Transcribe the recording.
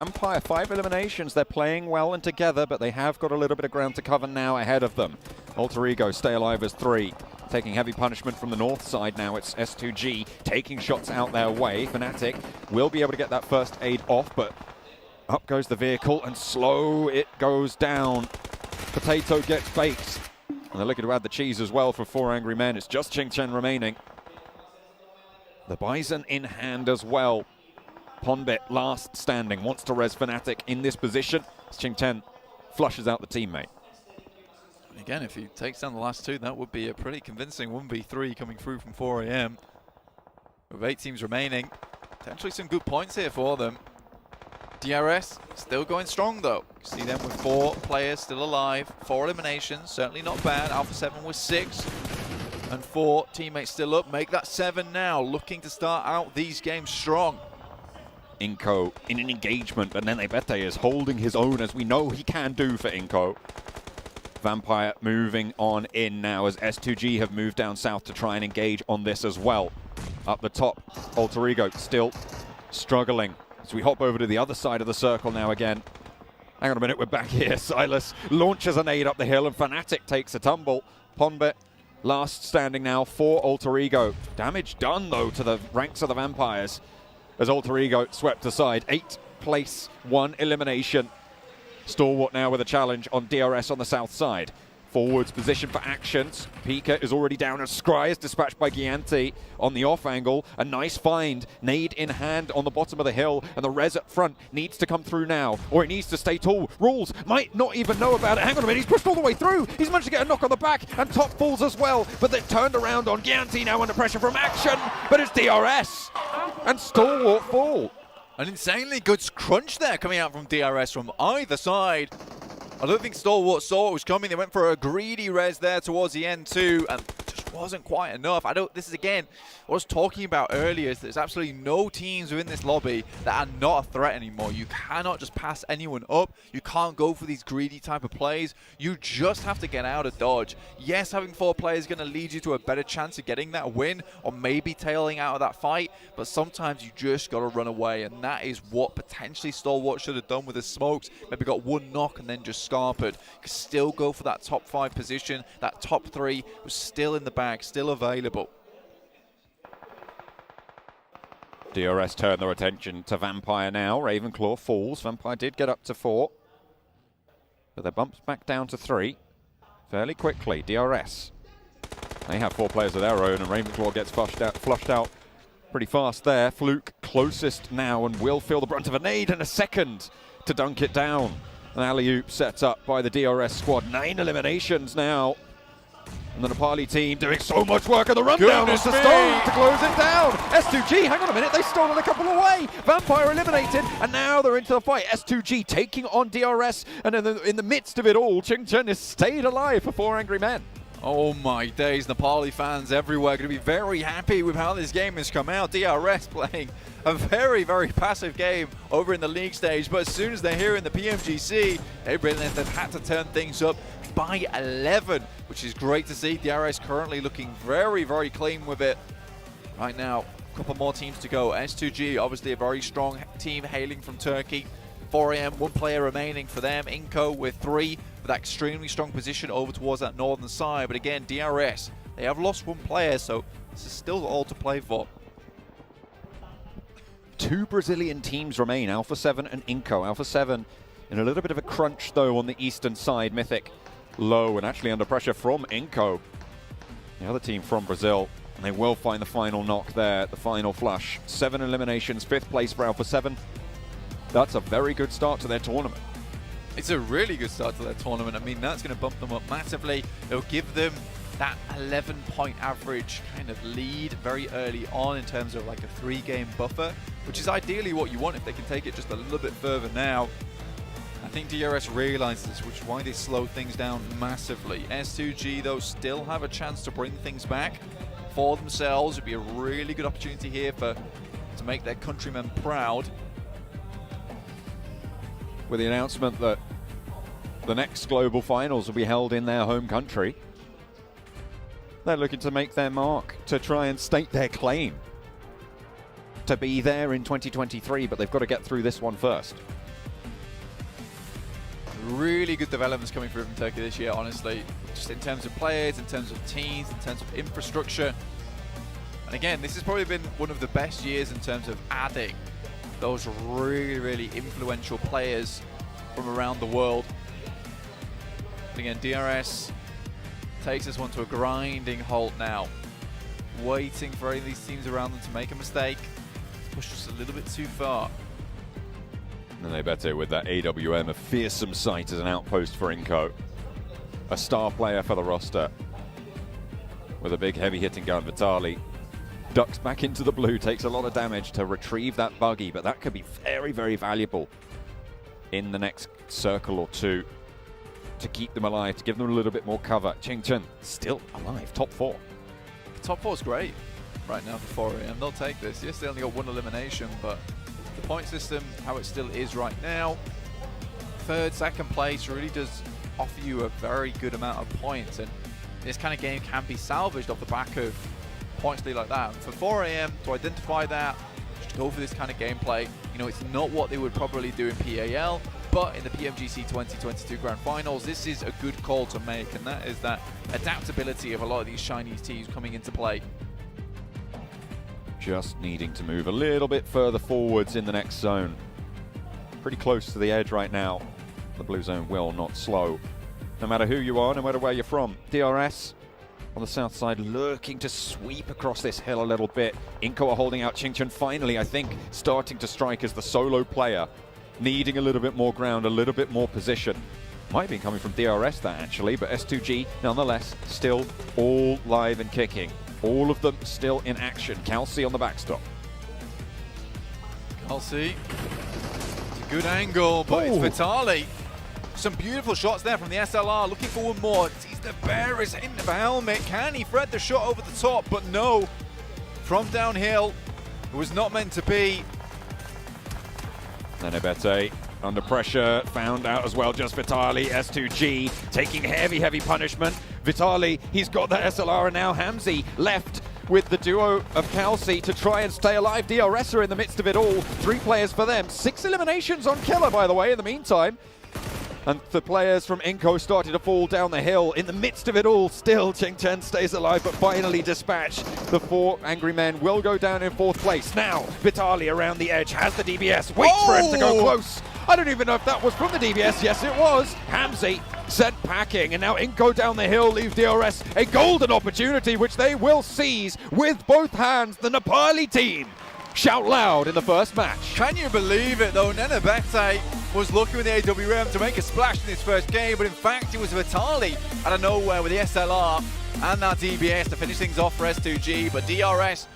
Vampire, 5 eliminations. They're playing well and together, but they have got a little bit of ground to cover now ahead of them. Alter Ego stay alive as 3. Taking heavy punishment from the north side now. It's S2G taking shots out their way. Fnatic will be able to get that first aid off, but up goes the vehicle and slow it goes down. Potato gets baked. And they're looking to add the cheese as well for 4 angry men. It's just Qingchen remaining. The Bison in hand as well. Ponbit last standing, wants to res Fnatic in this position. Qingchen flushes out the teammate. Again, if he takes down the last 2, that would be a pretty convincing 1v3 coming through from 4 AM. With 8 teams remaining, potentially some good points here for them. DRS still going strong though. You see them with 4 players still alive, 4 eliminations, certainly not bad. Alpha 7 with 6 and 4 teammates still up. Make that 7 now, looking to start out these games strong. Inko in an engagement, but Nenebete is holding his own, as we know he can do for Inko. Vampire moving on in now as S2G have moved down south to try and engage on this as well. Up the top, Alter Ego still struggling. So we hop over to the other side of the circle now again. Hang on a minute, we're back here. Silas launches a nade up the hill and Fnatic takes a tumble. Ponbit last standing now for Alter Ego. Damage done though to the ranks of the Vampires as Alter Ego swept aside. 8th place, 1 elimination. Stalwart now with a challenge on DRS on the south side. Forwards position for actions. Pika is already down as Scry is dispatched by Gianti on the off angle. A nice find, nade in hand on the bottom of the hill, and the res up front needs to come through now, or it needs to stay tall. Rules might not even know about it. Hang on a minute, he's pushed all the way through. He's managed to get a knock on the back, and top falls as well, but they're turned around on Gianti now under pressure from action, but it's DRS, and Stalwart fall. An insanely good crunch there coming out from DRS from either side. I don't think Stalwart saw what was coming. They went for a greedy res there towards the end too, and just wasn't quite enough. This is again what I was talking about earlier, is there's absolutely no teams within this lobby that are not a threat anymore. You cannot just pass anyone up. You can't go for these greedy type of plays. You just have to get out of dodge. Yes, having 4 players is going to lead you to a better chance of getting that win, or maybe tailing out of that fight, but sometimes you just got to run away, and that is what potentially Stalwart should have done with his smokes. Maybe got 1 knock and then just scarpered. Could still go for that top 5 position. That top 3 was still in the bag, still available. DRS turn their attention to Vampire now. Ravenclaw falls. Vampire did get up to 4, but they're bumped back down to 3 fairly quickly. DRS, they have 4 players of their own, and Ravenclaw gets flushed out pretty fast there. Fluke closest now and will feel the brunt of a nade and a second to dunk it down. An alley-oop set up by the DRS squad. 9 eliminations now. And the Nepali team doing so much work, and the rundown is the stone to close it down. S2G, hang on a minute, they've stolen a couple away. Vampire eliminated, and now they're into the fight. S2G taking on DRS, and in the midst of it all, Qingchen has stayed alive for 4 angry men. Oh my days, Nepali fans everywhere going to be very happy with how this game has come out. DRS playing a very, very passive game over in the league stage, but as soon as they're here in the PMGC, they've had to turn things up by 11, which is great to see. DRS currently looking very, very clean with it. Right now, a couple more teams to go. S2G, obviously a very strong team hailing from Turkey. 4 AM, 1 player remaining for them. Inko with 3, with that extremely strong position over towards that northern side. But again, DRS, they have lost 1 player, so this is still all to play for. 2 Brazilian teams remain, Alpha 7 and Inko. Alpha 7 in a little bit of a crunch though on the eastern side. Mythic low and actually under pressure from Inko, the other team from Brazil, and they will find the final knock there, the final flush. 7 eliminations, 5th place for Alpha 7. That's a very good start to their tournament. It's a really good start to their tournament. I mean, that's going to bump them up massively. It'll give them that 11-point average kind of lead very early on in terms of like a 3-game buffer, which is ideally what you want if they can take it just a little bit further now. I think DRS realizes, which is why they slow things down massively. S2G, though, still have a chance to bring things back for themselves. It'd be a really good opportunity here to make their countrymen proud. With the announcement that the next global finals will be held in their home country, they're looking to make their mark, to try and state their claim to be there in 2023, but they've got to get through this one first. Really good developments coming through from Turkey this year, honestly. Just in terms of players, in terms of teams, in terms of infrastructure. And again, this has probably been one of the best years in terms of adding those really, really influential players from around the world. And again, DRS takes this one to a grinding halt now. Waiting for any of these teams around them to make a mistake. It's pushed us a little bit too far. And they better with that AWM, a fearsome sight as an outpost for Inco. A star player for the roster. With a big heavy hitting gun, Vitali ducks back into the blue, takes a lot of damage to retrieve that buggy, but that could be very, very valuable in the next circle or two to keep them alive, to give them a little bit more cover. Chingchen still alive, top 4. Top 4's great right now for 4AM. They'll take this. Yes, they only got 1 elimination, but the point system, how it still is right now, third, second place really does offer you a very good amount of points, and this kind of game can be salvaged off the back of points lead like that. And for 4AM to identify that, just go for this kind of gameplay. You know, it's not what they would probably do in PAL, but in the PMGC 2022 Grand Finals, this is a good call to make, and that is that adaptability of a lot of these Chinese teams coming into play. Just needing to move a little bit further forwards in the next zone. Pretty close to the edge right now. The blue zone will not slow. No matter who you are, no matter where you're from. DRS on the south side lurking to sweep across this hill a little bit. Inco are holding out. Chingchen finally, I think, starting to strike as the solo player. Needing a little bit more ground, a little bit more position. Might be coming from DRS that actually, but S2G nonetheless still all live and kicking. All of them still in action. Kelsey on the backstop. Kelsey, it's a good angle, but it's Vitali. Some beautiful shots there from the SLR, looking for one more. Sees the bearers in the helmet. Can he thread the shot over the top? But no. From downhill, it was not meant to be. Nenebete under pressure, found out as well, just Vitali. S2G taking heavy, heavy punishment. Vitali, he's got the SLR, and now Hamzy left with the duo of Kelsey to try and stay alive. DRS are in the midst of it all. 3 players for them. 6 eliminations on Killer, by the way, in the meantime. And the players from Inco started to fall down the hill. In the midst of it all, still Chingchen stays alive, but finally dispatched. The 4 angry men will go down in 4th place. Now, Vitali around the edge, has the DBS, waits for him to go close. I don't even know if that was from the DBS. Yes, it was. Hamzy sent packing, and now Inco down the hill leave DRS a golden opportunity, which they will seize with both hands. The Nepali team shout loud in the first match. Can you believe it though? Nenebete was looking with the AWM to make a splash in his first game, but in fact it was Vitali out of nowhere with the SLR and that DBS to finish things off for S2G, but DRS